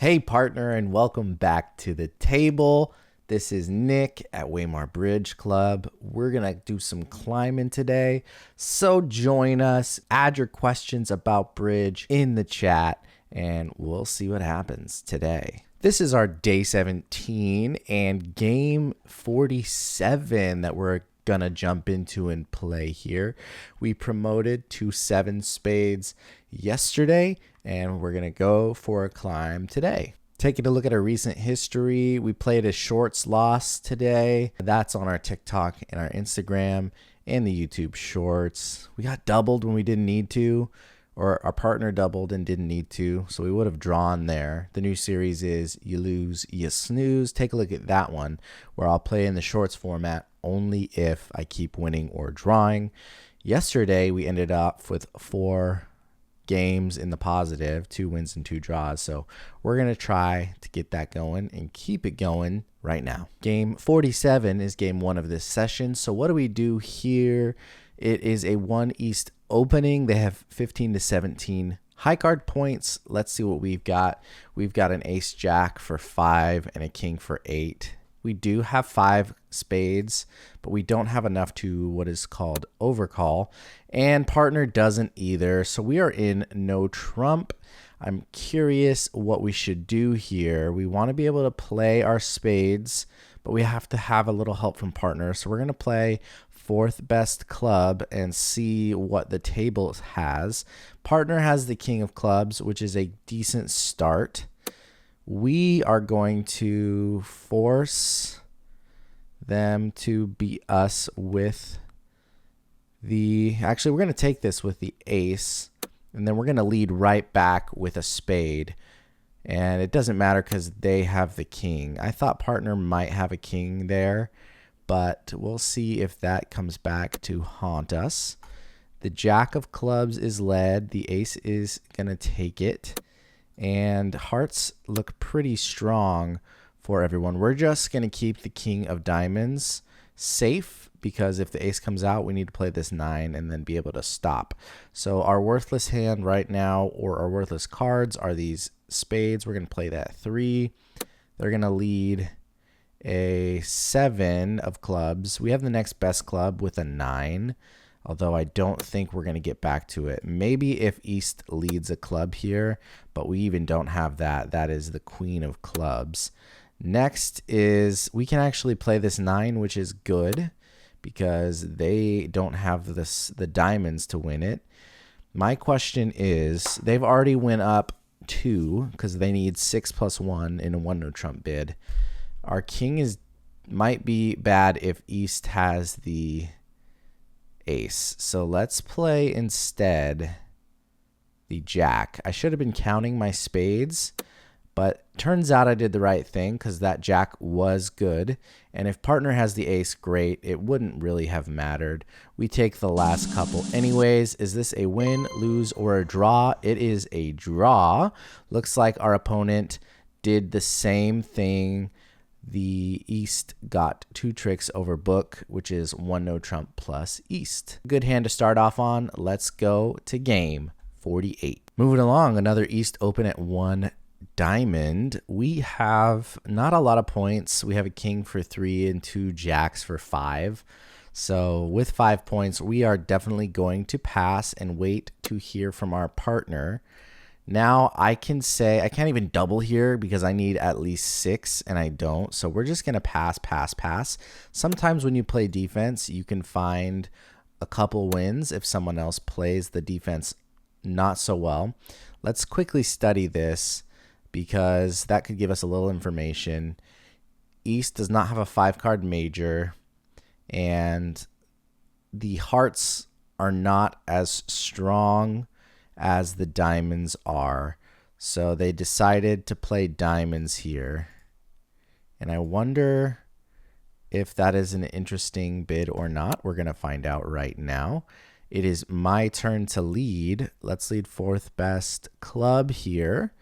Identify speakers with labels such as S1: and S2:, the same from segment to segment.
S1: Hey partner, and welcome back to the table. This is Nick at WayMar Bridge Club. We're going to do some climbing today. So join us, add your questions about bridge in the chat, and we'll see what happens today. This is our day 17 and game 47 that we're gonna jump into and play here. We promoted to 7 spades yesterday, and we're gonna go for a climb today. Taking a look at our recent history, we played a shorts loss today. That's on our TikTok and our Instagram and the YouTube shorts. We got doubled when we didn't need to, or our partner doubled and didn't need to, so we would have drawn there. The new series is you lose, you snooze. Take a look at that one, where I'll play in the shorts format only if I keep winning or drawing. Yesterday, we ended up with 4 games in the positive, 2 wins and 2 draws. So we're going to try to get that going and keep it going right now. Game 47 is game 1 of this session. So what do we do here? It is a 1 East opening. They have 15 to 17 high card points. Let's see what we've got. We've got an ace jack for 5 and a king for 8. We do have 5 spades, but we don't have enough to what is called overcall, and partner doesn't either. So we are in no trump. I'm curious what we should do here. We want to be able to play our spades, but we have to have a little help from partner. So we're going to play 4th best club and see what the table has. Partner has the king of clubs, which is a decent start. We are going to force them to beat us with the, actually we're going to take this with the ace, and then we're going to lead right back with a spade. And it doesn't matter because they have the king. I thought partner might have a king there, but we'll see if that comes back to haunt us. The jack of clubs is led. The ace is going to take it. And hearts look pretty strong for everyone. We're just going to keep the king of diamonds safe, because if the ace comes out, we need to play this 9 and then be able to stop. So our worthless hand right now, or our worthless cards, are these spades. We're going to play that 3. They're going to lead a 7 of clubs. We have the next best club with a 9. Although I don't think we're going to get back to it. Maybe if East leads a club here, but we even don't have that. That is the queen of clubs. Next is we can actually play this 9, which is good because they don't have the diamonds to win it. My question is, they've already went up 2 because they need 6 plus 1 in a 1 no trump bid. Our king might be bad if East has the ace. So let's play instead the jack. I should have been counting my spades, but turns out I did the right thing because that jack was good. And if partner has the ace, great. It wouldn't really have mattered. We take the last couple anyways. Is this a win, lose, or a draw? It is a draw. Looks like our opponent did the same thing. The East got 2 tricks over book, which is 1 no trump plus East. Good hand to start off on. Let's go to game 48. Moving along, another East open at 1 diamond. We have not a lot of points. We have a king for 3 and 2 jacks for 5. So with 5 points, we are definitely going to pass and wait to hear from our partner. Now I can say I can't even double here because I need at least 6 and I don't. So we're just going to pass. Sometimes when you play defense, you can find a couple wins if someone else plays the defense not so well. Let's quickly study this because that could give us a little information. East does not have a 5-card major, and the hearts are not as strong as the diamonds are. So they decided to play diamonds here. And I wonder if that is an interesting bid or not. We're going to find out right now. It is my turn to lead. Let's lead 4th best club here.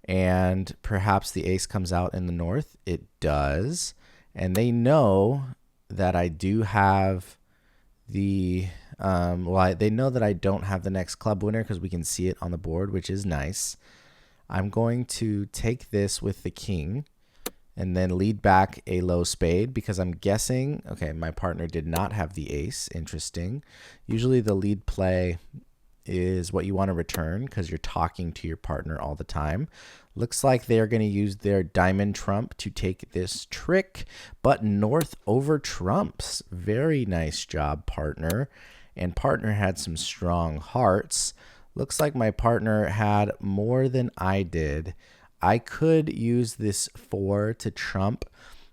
S1: And perhaps the ace comes out in the north. It does. And they know that I do have the they know that I don't have the next club winner because we can see it on the board, which is nice. I'm going to take this with the king and then lead back a low spade because I'm guessing, okay, my partner did not have the ace. Interesting. Usually the lead play is what you want to return because you're talking to your partner all the time. Looks like they're going to use their diamond trump to take this trick, but north over trumps. Very nice job, partner. And partner had some strong hearts. Looks like my partner had more than I did. I could use this 4 to trump.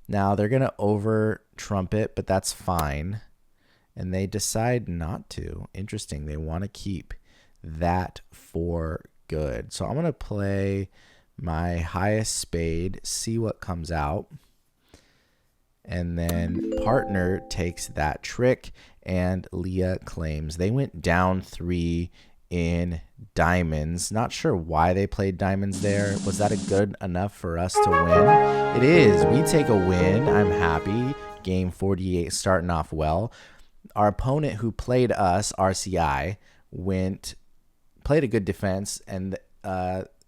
S1: Now they're going to over trump it, but that's fine. And they decide not to. Interesting. They want to keep that for good. So I'm going to play my highest spade, see what comes out. And then partner takes that trick and Leah claims. They went down 3 in diamonds. Not sure why they played diamonds there. Was that a good enough for us to win? It is. We take a win. I'm happy. Game 48 starting off well. Our opponent who played us, RCI, played a good defense, and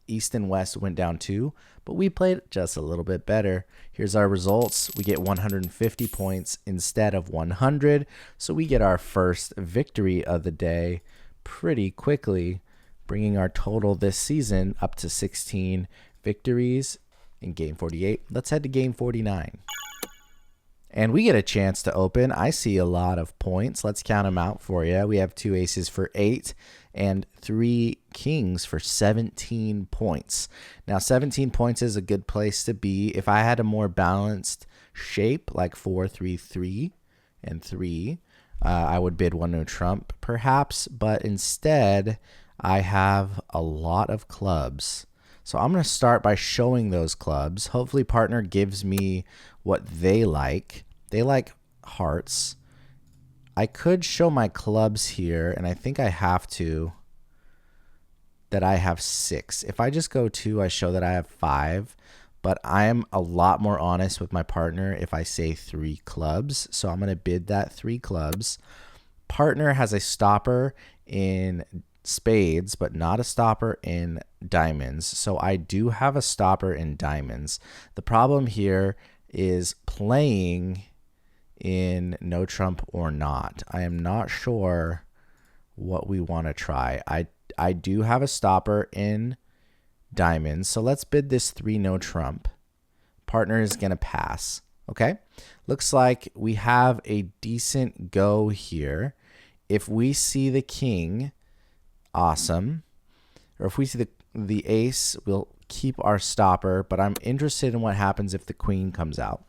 S1: East and West went down 2, but we played just a little bit better. Here's our results. We get 150 points instead of 100, so we get our first victory of the day pretty quickly, bringing our total this season up to 16 victories in game 48. Let's head to game 49. And we get a chance to open. I see a lot of points. Let's count them out for you. We have 2 aces for 8 and 3 kings for 17 points. Now, 17 points is a good place to be. If I had a more balanced shape, like 4, 3, 3, and 3, I would bid 1 no trump, perhaps. But instead, I have a lot of clubs. So I'm going to start by showing those clubs. Hopefully partner gives me what they like. They like hearts. I could show my clubs here, and I think I have to, that I have 6. If I just go 2, I show that I have 5. But I am a lot more honest with my partner if I say 3 clubs. So I'm going to bid that 3 clubs. Partner has a stopper in spades, but not a stopper in diamonds. So I do have a stopper in diamonds. The problem here is playing in no trump or not. I am not sure what we want to try. I do have a stopper in diamonds. So let's bid this 3 no trump. Partner is going to pass. Okay. Looks like we have a decent go here. If we see the king, awesome. Or if we see the ace, we'll keep our stopper, but I'm interested in what happens if the queen comes out.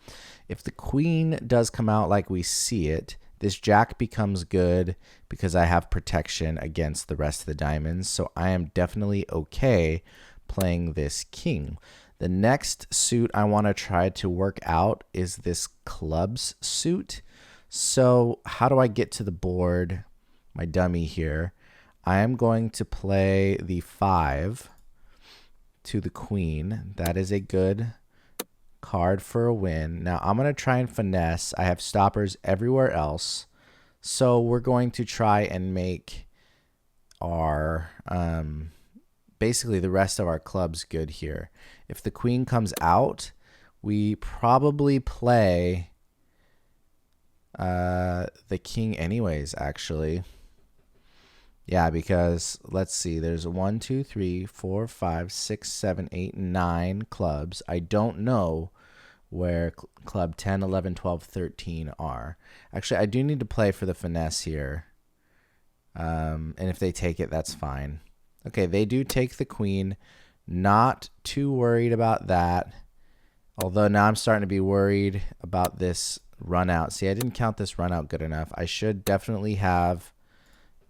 S1: If the queen does come out like we see it, this jack becomes good because I have protection against the rest of the diamonds. So I am definitely okay playing this king. The next suit I want to try to work out is this clubs suit. So how do I get to the board? My dummy here. I am going to play the 5 to the queen. That is a good card for a win. Now I'm going to try and finesse. I have stoppers everywhere else. So we're going to try and make our basically the rest of our clubs good here. If the queen comes out, we probably play the king anyways, actually. Yeah, because let's see, there's 1, 2, 3, 4, 5, 6, 7, 8, 9 clubs. I don't know where club 10, 11, 12, 13 are. Actually, I do need to play for the finesse here. And if they take it, that's fine. Okay, they do take the queen. Not too worried about that. Although now I'm starting to be worried about this run out. See, I didn't count this run out good enough. I should definitely have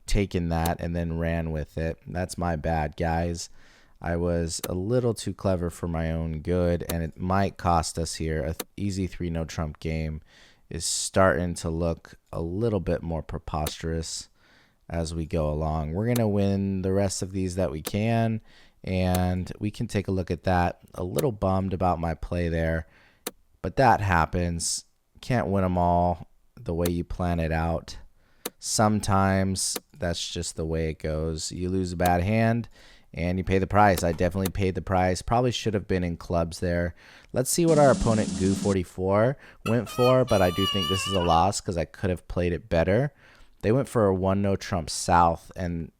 S1: taken that and then ran with it. That's my bad, guys. I was a little too clever for my own good, and it might cost us here. An easy 3 no trump game is starting to look a little bit more preposterous as we go along. We're going to win the rest of these that we can, and we can take a look at that. A little bummed about my play there, but that happens. Can't win them all the way you plan it out. Sometimes that's just the way it goes. You lose a bad hand, and you pay the price. I definitely paid the price. Probably should have been in clubs there. Let's see what our opponent Goo44 went for, but I do think this is a loss because I could have played it better. They went for a 1-no trump south, and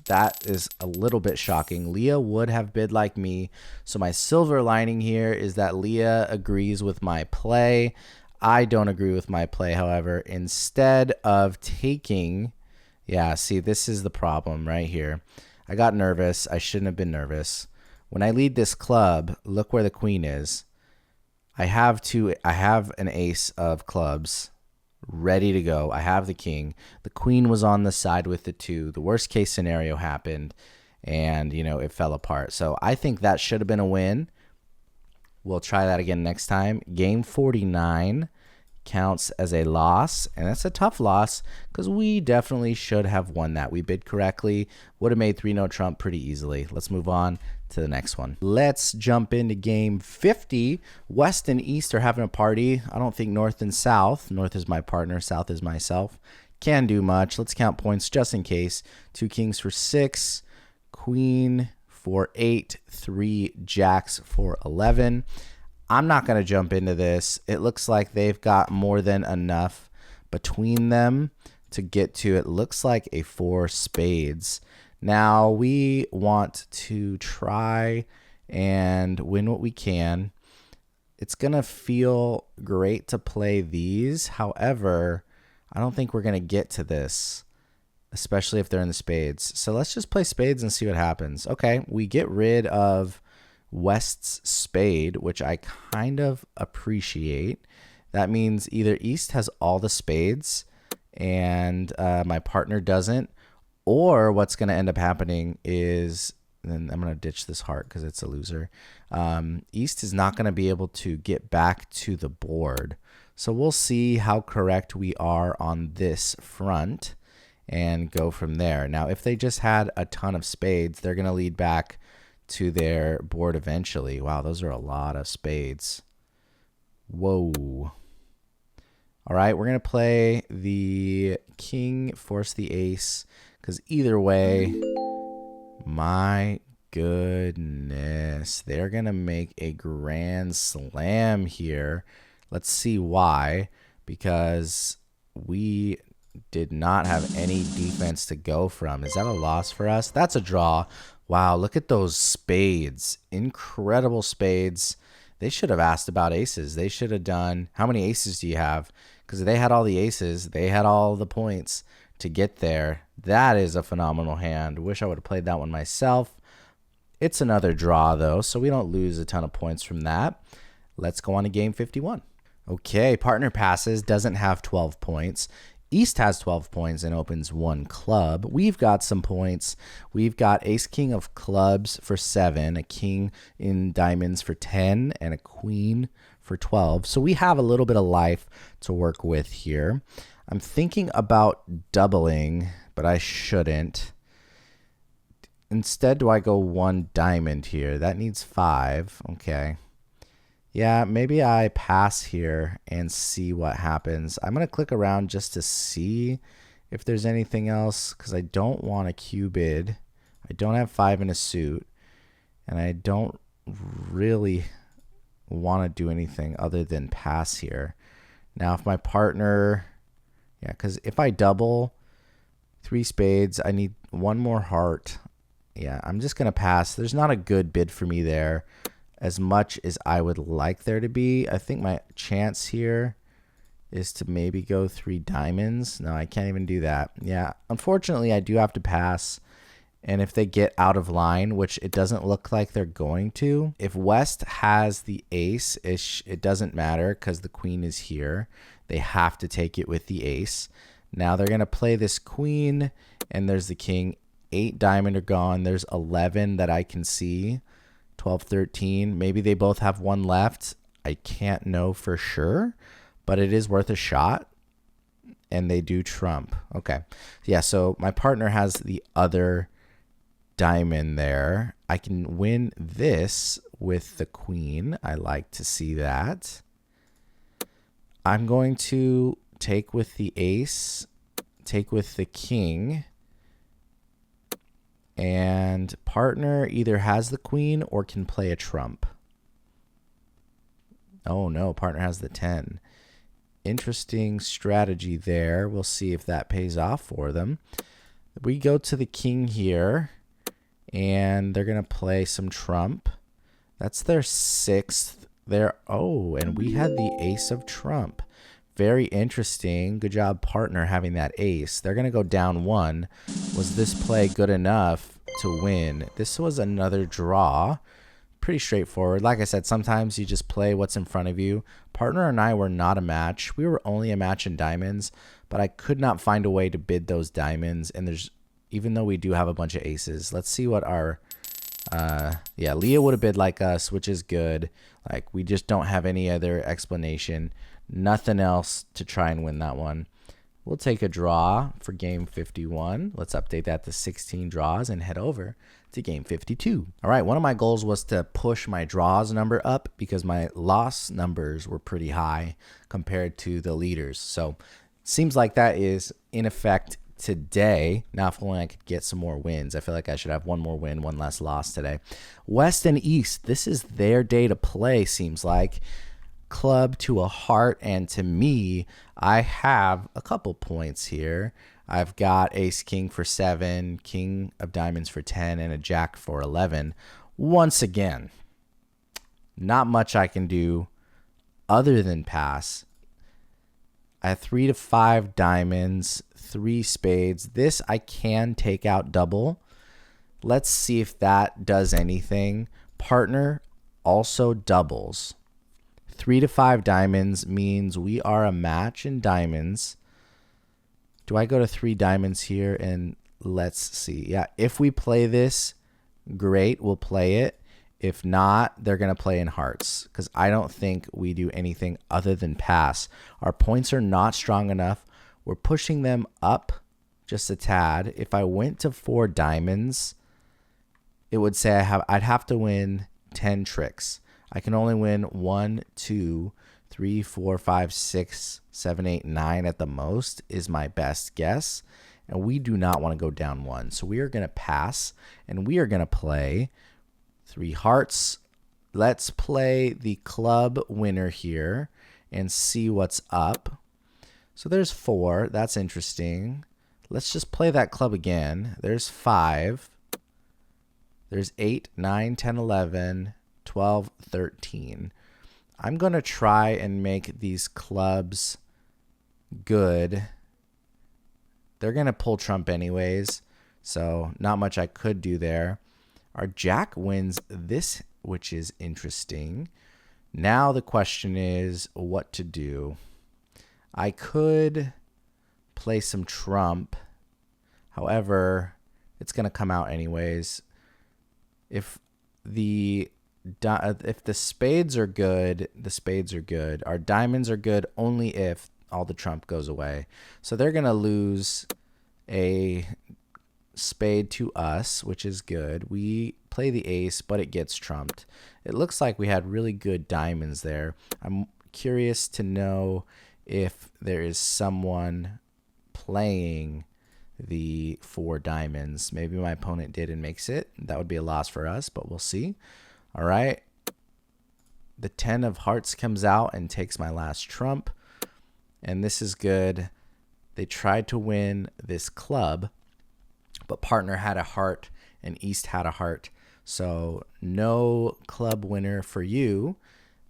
S1: that is a little bit shocking. Leah would have bid like me. So my silver lining here is that Leah agrees with my play. I don't agree with my play, however. Instead of taking... Yeah, see, this is the problem right here. I got nervous. I shouldn't have been nervous. When I lead this club, look where the queen is. I have an ace of clubs ready to go. I have the king. The queen was on the side with the 2. The worst case scenario happened, and, you know, it fell apart. So I think that should have been a win. We'll try that again next time. Game 49 counts as a loss, and that's a tough loss because we definitely should have won that. We bid correctly, would have made 3-no trump pretty easily. Let's move on to the next one. Let's jump into game 50. West and East are having a party. I don't think North and South. North is my partner, South is myself. Can do much. Let's count points just in case. 2 kings for 6, queen for 8, 3 jacks for 11. I'm not going to jump into this. It looks like they've got more than enough between them to get to, it looks like, a 4 spades. Now, we want to try and win what we can. It's going to feel great to play these. However, I don't think we're going to get to this, especially if they're in the spades. So let's just play spades and see what happens. Okay, we get rid of West's spade, which I kind of appreciate. That means either East has all the spades and my partner doesn't, or what's going to end up happening is, and I'm going to ditch this heart because it's a loser. East is not going to be able to get back to the board. So we'll see how correct we are on this front and go from there. Now, if they just had a ton of spades, they're going to lead back to their board eventually. Wow, those are a lot of spades. Whoa. All right, we're going to play the king, force the ace, because either way, my goodness, they're going to make a grand slam here. Let's see why, because we did not have any defense to go from. Is that a loss for us? That's a draw. Wow, look at those spades. Incredible spades. They should have asked about aces. They should have done, how many aces do you have? Because they had all the aces. They had all the points to get there. That is a phenomenal hand. Wish I would have played that one myself. It's another draw, though, so we don't lose a ton of points from that. Let's go on to game 51. Okay, partner passes, doesn't have 12 points. East has 12 points and opens 1 club. We've got some points. We've got ace king of clubs for 7, a king in diamonds for 10, and a queen for 12. So we have a little bit of life to work with here. I'm thinking about doubling, but I shouldn't. Instead, do I go 1 diamond here? That needs 5. Okay. Yeah, maybe I pass here and see what happens. I'm going to click around just to see if there's anything else, because I don't want a Q bid. I don't have 5 in a suit, and I don't really want to do anything other than pass here. Now, if my partner... Yeah, because if I double 3 spades, I need 1 more heart. Yeah, I'm just going to pass. There's not a good bid for me there, as much as I would like there to be. I think my chance here is to maybe go 3 diamonds. No, I can't even do that. Yeah, unfortunately, I do have to pass. And if they get out of line, which it doesn't look like they're going to, if West has the ace, it doesn't matter because the queen is here. They have to take it with the ace. Now they're going to play this queen, and there's the king. 8 diamond are gone. There's 11 that I can see. 12, 13. Maybe they both have 1 left. I can't know for sure, but it is worth a shot. And they do trump. Okay. Yeah, so my partner has the other diamond there. I can win this with the queen. I like to see that. I'm going to take with the ace, take with the king. And partner either has the queen or can play a trump. Oh no, partner has the 10. Interesting strategy there. We'll see if that pays off for them. We go to the king here, and they're going to play some trump. That's their 6th. And we had the ace of trump. Very interesting. Good job, partner, having that ace. They're going to go down 1. Was this play good enough to win? This was another draw. Pretty straightforward. Like I said, sometimes you just play what's in front of you. Partner and I were not a match. We were only a match in diamonds, but I could not find a way to bid those diamonds. And even though we do have a bunch of aces, let's see what our, Leah would have bid like us, which is good. Like, we just don't have any other explanation. Nothing else to try and win that one. We'll take a draw for game 51. Let's update that to 16 draws and head over to game 52. All right, one of my goals was to push my draws number up because my loss numbers were pretty high compared to the leaders. So seems like that is in effect today. Now, if only I could get some more wins. I feel like I should have one more win, one less loss today. West and East, this is their day to play, seems like. Club to a heart, and to me, I have a couple points here. I've got ace king for 7, king of diamonds for 10, and a jack for 11. Once again, not much I can do other than pass. I have 3 to 5 diamonds, 3 spades. This I can take out double. Let's see if that does anything. Partner also doubles. 3 to 5 diamonds means we are a match in diamonds. Do I go to 3 diamonds here? And let's see. Yeah, if we play this, great, we'll play it. If not, they're going to play in hearts because I don't think we do anything other than pass. Our points are not strong enough. We're pushing them up just a tad. If I went to 4 diamonds, it would say I'd have to win 10 tricks. I can only win 1, 2, 3, 4, 5, 6, 7, 8, 9 at the most is my best guess. And we do not want to go down 1. So we are going to pass, and we are going to play 3 hearts. Let's play the club winner here and see what's up. So there's 4. That's interesting. Let's just play that club again. There's 5. There's 8, 9, 10, 11. 12, 13. I'm going to try and make these clubs good. They're going to pull trump anyways, so not much I could do there. Our jack wins this, which is interesting. Now the question is what to do. I could play some trump. However, it's going to come out anyways. If the spades are good, the spades are good. Our diamonds are good only if all the trump goes away. So they're going to lose a spade to us, which is good. We play the ace, but it gets trumped. It looks like we had really good diamonds there. I'm curious to know if there is someone playing the 4 diamonds. Maybe my opponent did and makes it. That would be a loss for us, but we'll see. All right. The 10 of hearts comes out and takes my last trump. And this is good. They tried to win this club, but partner had a heart and East had a heart. So no club winner for you.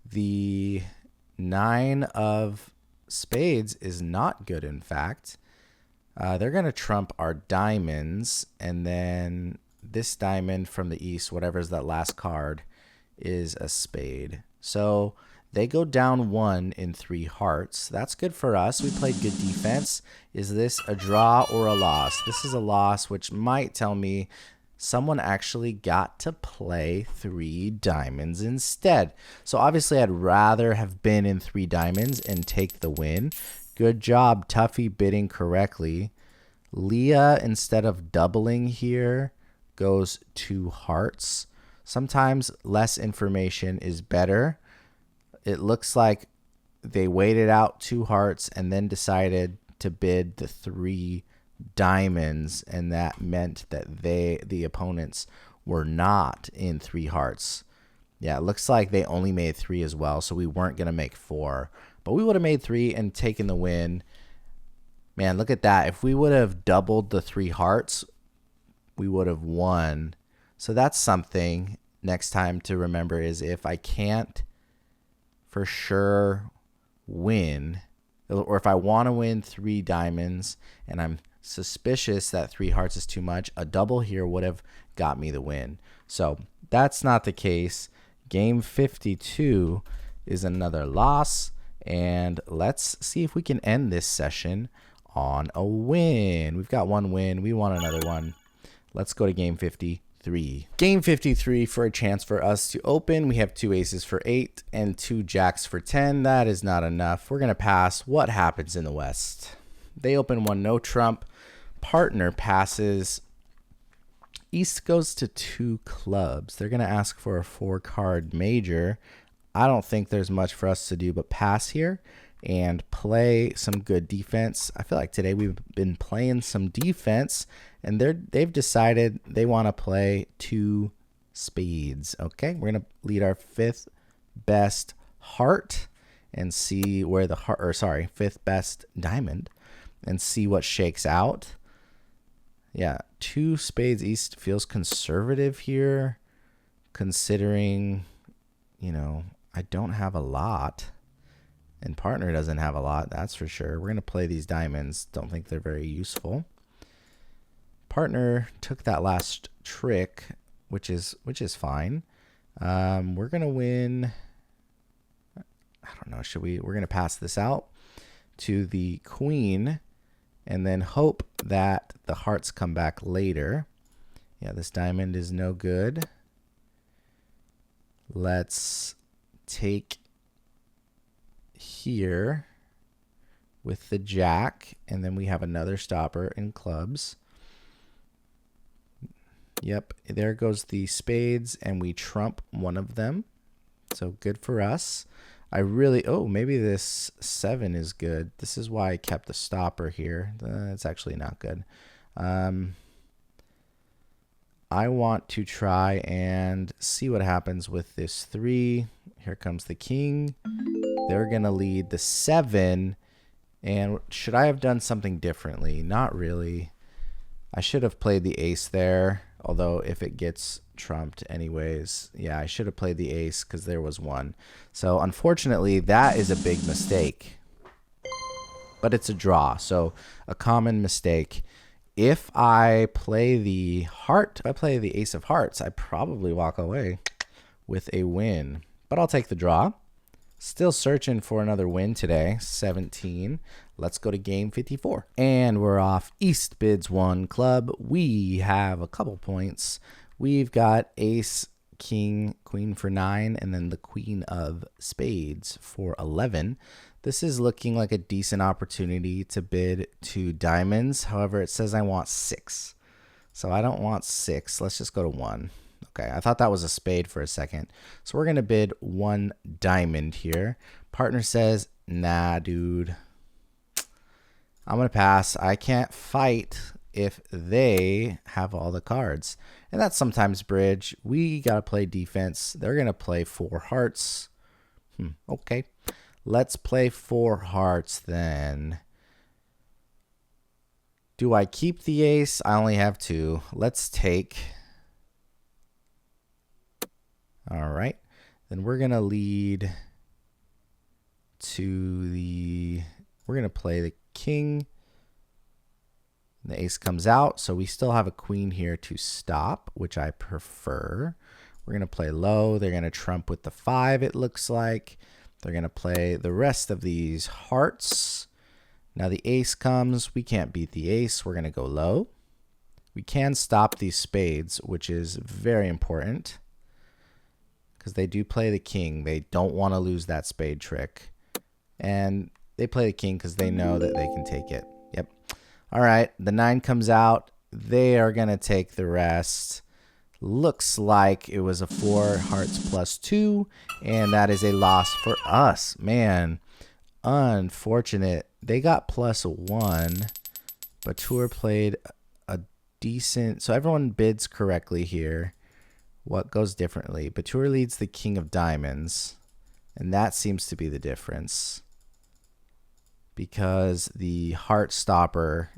S1: The 9 of spades is not good, in fact. They're going to trump our diamonds, and then this diamond from the East, whatever's that last card, is a spade. So they go down 1 in 3 hearts. That's good for us. We played good defense. Is this a draw or a loss? This is a loss, which might tell me someone actually got to play 3 diamonds instead. So obviously I'd rather have been in 3 diamonds and take the win. Good job, Tuffy, bidding correctly. Leah, instead of doubling here, goes 2 hearts. Sometimes less information is better. It looks like they waited out 2 hearts and then decided to bid the 3 diamonds, and that meant that the opponents were not in 3 hearts. Yeah, it looks like they only made 3 as well, so we weren't going to make 4. But we would have made 3 and taken the win. Man, look at that. If we would have doubled the 3 hearts, we would have won. So that's something next time to remember, is if I can't for sure win, or if I want to win 3 diamonds and I'm suspicious that 3 hearts is too much, a double here would have got me the win. So that's not the case. Game 52 is another loss, and let's see if we can end this session on a win. We've got 1 win. We want another one. Let's go to game 53. Game 53 for a chance for us to open. We have 2 aces for 8 and 2 jacks for 10. That is not enough. We're going to pass. What happens in the West? They open 1 no trump. Partner passes. East goes to 2 clubs. They're going to ask for a 4-card major. I don't think there's much for us to do but pass here and play some good defense. I feel like today we've been playing some defense, and they've decided they want to play 2 spades. Okay, we're going to lead our 5th best heart and see where the heart, or sorry, 5th best diamond, and see what shakes out. Yeah, 2 spades East feels conservative here, considering, you know, I don't have a lot, and partner doesn't have a lot, that's for sure. We're going to play these diamonds. Don't think they're very useful. Partner took that last trick, which is fine. We're going to win. I don't know, we're going to pass this out to the queen, and then hope that the hearts come back later. Yeah, this diamond is no good. Let's take here with the jack, and then we have another stopper in clubs. Yep, there goes the spades, and we trump one of them. So good for us. Oh, maybe this 7 is good. This is why I kept the stopper here. It's actually not good. I want to try and see what happens with this 3. Here comes the king. They're going to lead the 7. And should I have done something differently? Not really. I should have played the ace there. Although if it gets trumped anyways, yeah, I should have played the ace because there was 1. So unfortunately, that is a big mistake. But it's a draw, so a common mistake. If I play the heart, if I play the ace of hearts, I probably walk away with a win. But I'll take the draw. Still searching for another win today, 17. Let's go to game 54. And we're off. East bids 1 club. We have a couple points. We've got ace, king, queen for 9, and then the queen of spades for 11. This is looking like a decent opportunity to bid 2 diamonds. However, it says I want 6. So I don't want 6. Let's just go to 1. Okay, I thought that was a spade for a second. So we're going to bid 1 diamond here. Partner says, nah, dude. I'm going to pass. I can't fight if they have all the cards. And that's sometimes bridge. We got to play defense. They're going to play 4 hearts. Okay. Let's play 4 hearts then. Do I keep the ace? I only have 2. Let's take. All right. Then we're going to lead to the, we're going to play the king. The ace comes out, so we still have a queen here to stop, which I prefer. We're going to play low. They're going to trump with the 5, it looks like. They're going to play the rest of these hearts. Now the ace comes. We can't beat the ace. We're going to go low. We can stop these spades, which is very important because they do play the king. They don't want to lose that spade trick. And they play the king because they know that they can take it. Yep. All right. The 9 comes out. They are going to take the rest. Looks like it was a 4 hearts plus 2, and that is a loss for us. Man, unfortunate. They got plus 1, Batur played a decent... So everyone bids correctly here. What goes differently? Batur leads the king of diamonds. And that seems to be the difference. Because the heart stopper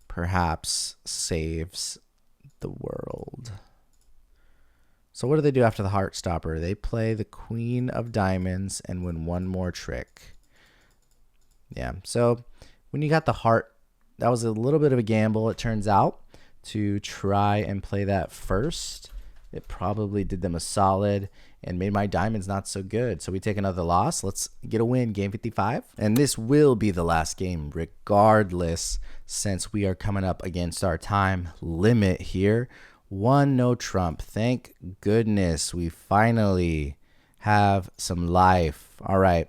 S1: perhaps saves the world. So what do they do after the heart stopper? They play the queen of diamonds and win one more trick. Yeah, so when you got the heart, that was a little bit of a gamble, it turns out, to try and play that first. It probably did them a solid and made my diamonds not so good. So we take another loss. Let's get a win, game 55. And this will be the last game regardless, since we are coming up against our time limit here. One no trump. Thank goodness we finally have some life. All right.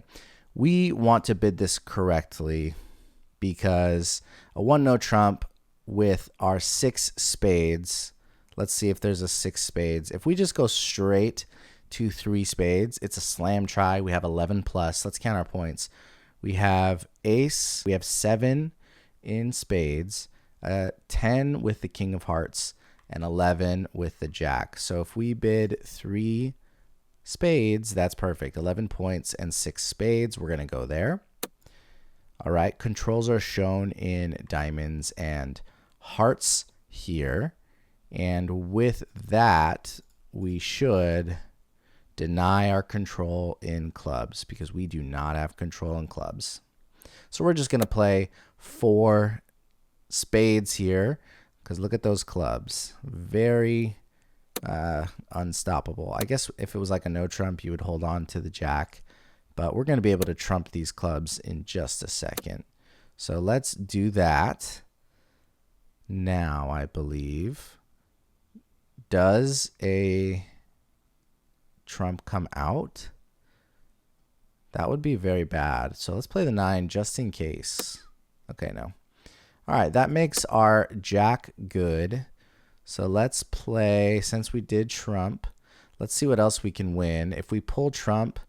S1: We want to bid this correctly because a one no trump with our 6 spades. Let's see if there's a 6 spades. If we just go straight to 3 spades, it's a slam try. We have 11 plus. Let's count our points. We have ace. We have 7 in spades, 10 with the king of hearts, and 11 with the jack. So if we bid 3 spades, that's perfect. 11 points and 6 spades. We're going to go there. All right. Controls are shown in diamonds and hearts here. And with that, we should deny our control in clubs because we do not have control in clubs. So we're just going to play 4 spades here because look at those clubs. Very unstoppable. I guess if it was like a no trump, you would hold on to the jack. But we're going to be able to trump these clubs in just a second. So let's do that now, I believe. Does a trump come out? That would be very bad. So let's play the 9 just in case. Okay, no. All right, that makes our jack good. So let's play, since we did trump, let's see what else we can win. If we pull trump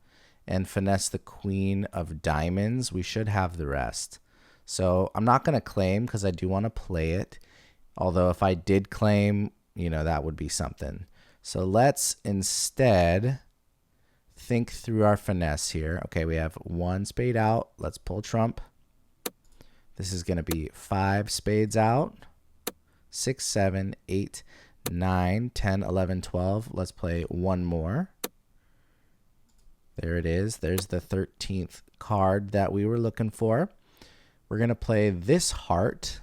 S1: and finesse the queen of diamonds, we should have the rest. So I'm not going to claim because I do want to play it. Although if I did claim, you know, that would be something. So let's instead think through our finesse here. Okay, we have 1 spade out. Let's pull trump. This is going to be 5 spades out. 6, 7, 8, 9, 10, 11, 12. Let's play one more. There it is. There's the 13th card that we were looking for. We're going to play this heart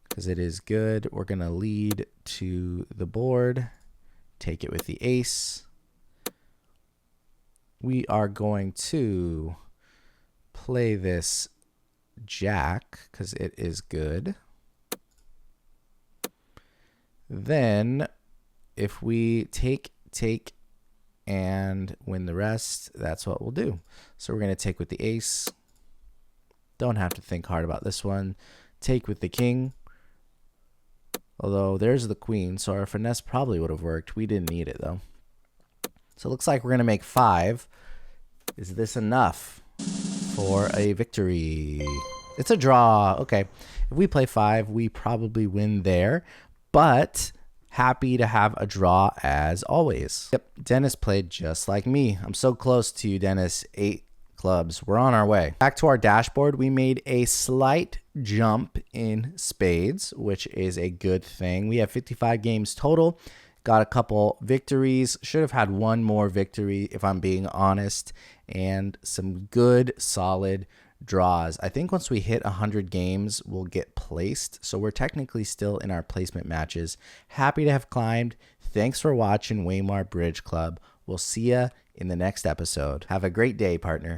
S1: because it is good. We're going to lead to the board. Take it with the ace. We are going to play this jack because it is good. Then if we take, and win the rest, that's what we'll do. So we're going to take with the ace. Don't have to think hard about this one. Take with the king. Although there's the queen, so our finesse probably would have worked. We didn't need it, though. So it looks like we're going to make 5. Is this enough for a victory? It's a draw. Okay. If we play 5, we probably win there. But happy to have a draw as always. Yep, Dennis played just like me. I'm so close to you, Dennis. 8 clubs. We're on our way. Back to our dashboard, we made a slight jump in spades, which is a good thing. We have 55 games total. Got a couple victories. Should have had one more victory, if I'm being honest, and some good, solid draws. I think once we hit 100 games, we'll get placed. So we're technically still in our placement matches. Happy to have climbed. Thanks for watching WayMar Bridge Club. We'll see ya in the next episode. Have a great day, partner.